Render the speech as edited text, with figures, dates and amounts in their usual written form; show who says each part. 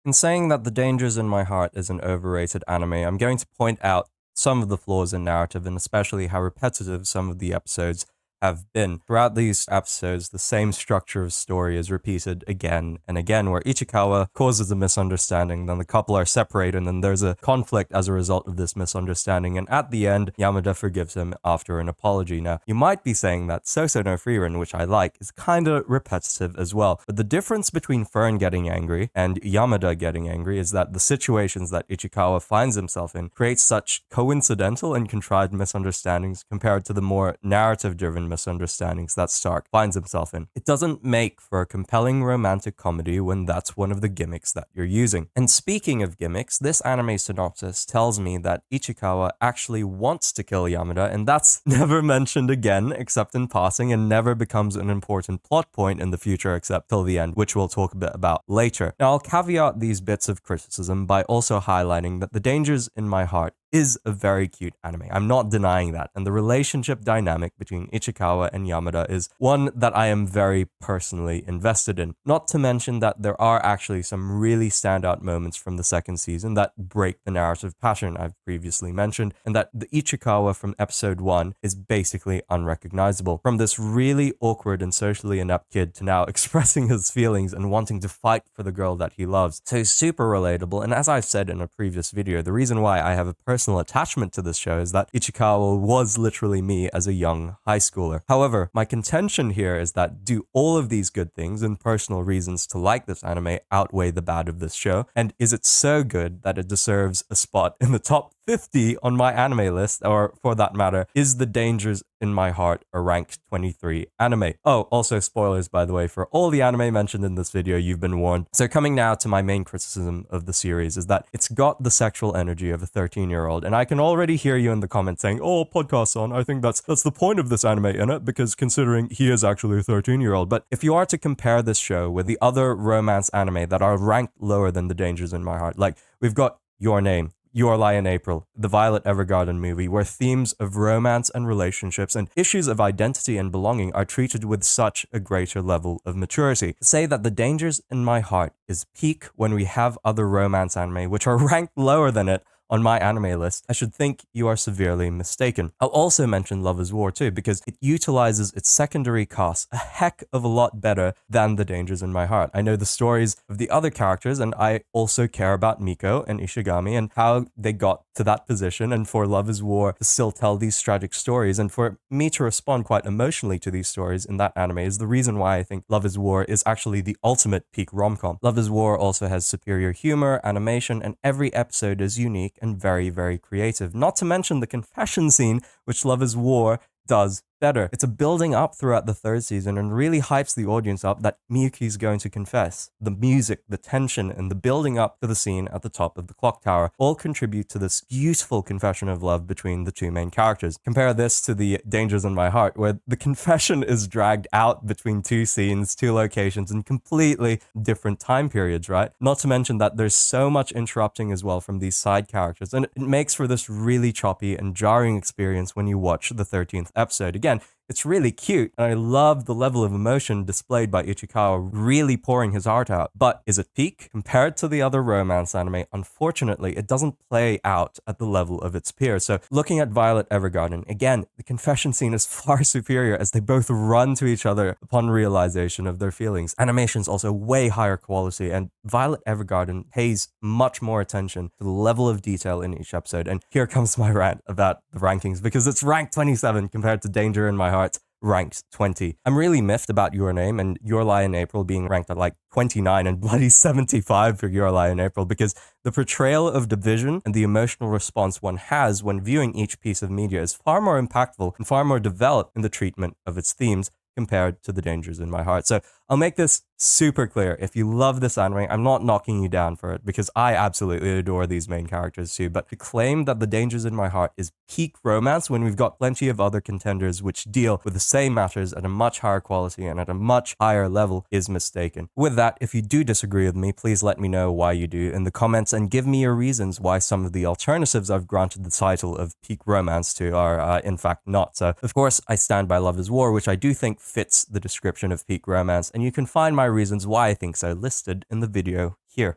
Speaker 1: In saying that The Dangers in My Heart is an overrated anime, I'm going to point out some of the flaws in narrative and especially how repetitive some of the episodes have been. Throughout these episodes, the same structure of story is repeated again and again, where Ichikawa causes a misunderstanding, then the couple are separated, and then there's a conflict as a result of this misunderstanding, and at the end, Yamada forgives him after an apology. Now, you might be saying that Soso no Frieren, which I like, is kinda repetitive as well, but the difference between Fern getting angry and Yamada getting angry is that the situations that Ichikawa finds himself in create such coincidental and contrived misunderstandings compared to the more narrative-driven misunderstandings that Stark finds himself in. It doesn't make for a compelling romantic comedy when that's one of the gimmicks that you're using. And speaking of gimmicks, this anime synopsis tells me that Ichikawa actually wants to kill Yamada, and that's never mentioned again except in passing and never becomes an important plot point in the future except till the end, which we'll talk a bit about later. Now, I'll caveat these bits of criticism by also highlighting that The Dangers in My Heart is a very cute anime. I'm not denying that. And the relationship dynamic between Ichikawa and Yamada is one that I am very personally invested in. Not to mention that there are actually some really standout moments from the second season that break the narrative pattern I've previously mentioned, and that the Ichikawa from episode 1 is basically unrecognizable. From this really awkward and socially inept kid to now expressing his feelings and wanting to fight for the girl that he loves. So super relatable, and as I've said in a previous video, the reason why I have a personal attachment to this show is that Ichikawa was literally me as a young high schooler. However, my contention here is that do all of these good things and personal reasons to like this anime outweigh the bad of this show? And is it so good that it deserves a spot in the top 50 on my anime list, or for that matter, is The Dangers in My Heart a ranked 23 anime? Oh, also spoilers, by the way, for all the anime mentioned in this video, you've been warned. So coming now to my main criticism of the series is that it's got the sexual energy of a 13-year-old, and I can already hear you in the comments saying, oh, podcast on, I think that's the point of this anime, in it, because considering he is actually a 13-year-old. But if you are to compare this show with the other romance anime that are ranked lower than The Dangers in My Heart, like we've got Your Name, Your Lie in April, the Violet Evergarden movie, where themes of romance and relationships and issues of identity and belonging are treated with such a greater level of maturity. To say that The Dangers in My Heart is peak when we have other romance anime which are ranked lower than it on my anime list, I should think you are severely mistaken. I'll also mention Love is War too, because it utilizes its secondary cast a heck of a lot better than The Dangers in My Heart. I know the stories of the other characters, and I also care about Miko and Ishigami and how they got to that position, and for Love is War to still tell these tragic stories, and for me to respond quite emotionally to these stories in that anime is the reason why I think Love is War is actually the ultimate peak rom-com. Love is War also has superior humor, animation, and every episode is unique and very, very creative. Not to mention the confession scene, which Love is War does better. It's a building up throughout the third season and really hypes the audience up that Miyuki's going to confess. The music, the tension, and the building up to the scene at the top of the clock tower all contribute to this beautiful confession of love between the two main characters. Compare this to The Dangers in My Heart, where the confession is dragged out between two scenes, two locations, in completely different time periods, right? Not to mention that there's so much interrupting as well from these side characters, and it makes for this really choppy and jarring experience when you watch the 13th episode. Again, it's really cute, and I love the level of emotion displayed by Ichikawa really pouring his heart out. But is it peak? Compared to the other romance anime, unfortunately, it doesn't play out at the level of its peers. So looking at Violet Evergarden, again, the confession scene is far superior as they both run to each other upon realization of their feelings. Animation's also way higher quality, and Violet Evergarden pays much more attention to the level of detail in each episode. And here comes my rant about the rankings, because it's ranked 27 compared to Danger in My Heart ranked 20. I'm really miffed about Your Name and Your Lie in April being ranked at like 29 and bloody 75 for Your Lie in April, because the portrayal of division and the emotional response one has when viewing each piece of media is far more impactful and far more developed in the treatment of its themes compared to The Dangers in My Heart. So I'll make this super clear. If you love this anime, I'm not knocking you down for it, because I absolutely adore these main characters too, but to claim that The Dangers in My Heart is peak romance when we've got plenty of other contenders which deal with the same matters at a much higher quality and at a much higher level is mistaken. With that, if you do disagree with me, please let me know why you do in the comments and give me your reasons why some of the alternatives I've granted the title of peak romance to are in fact not. So of course I stand by Love is War, which I do think fits the description of peak romance, and you can find my reasons why I think so listed in the video here.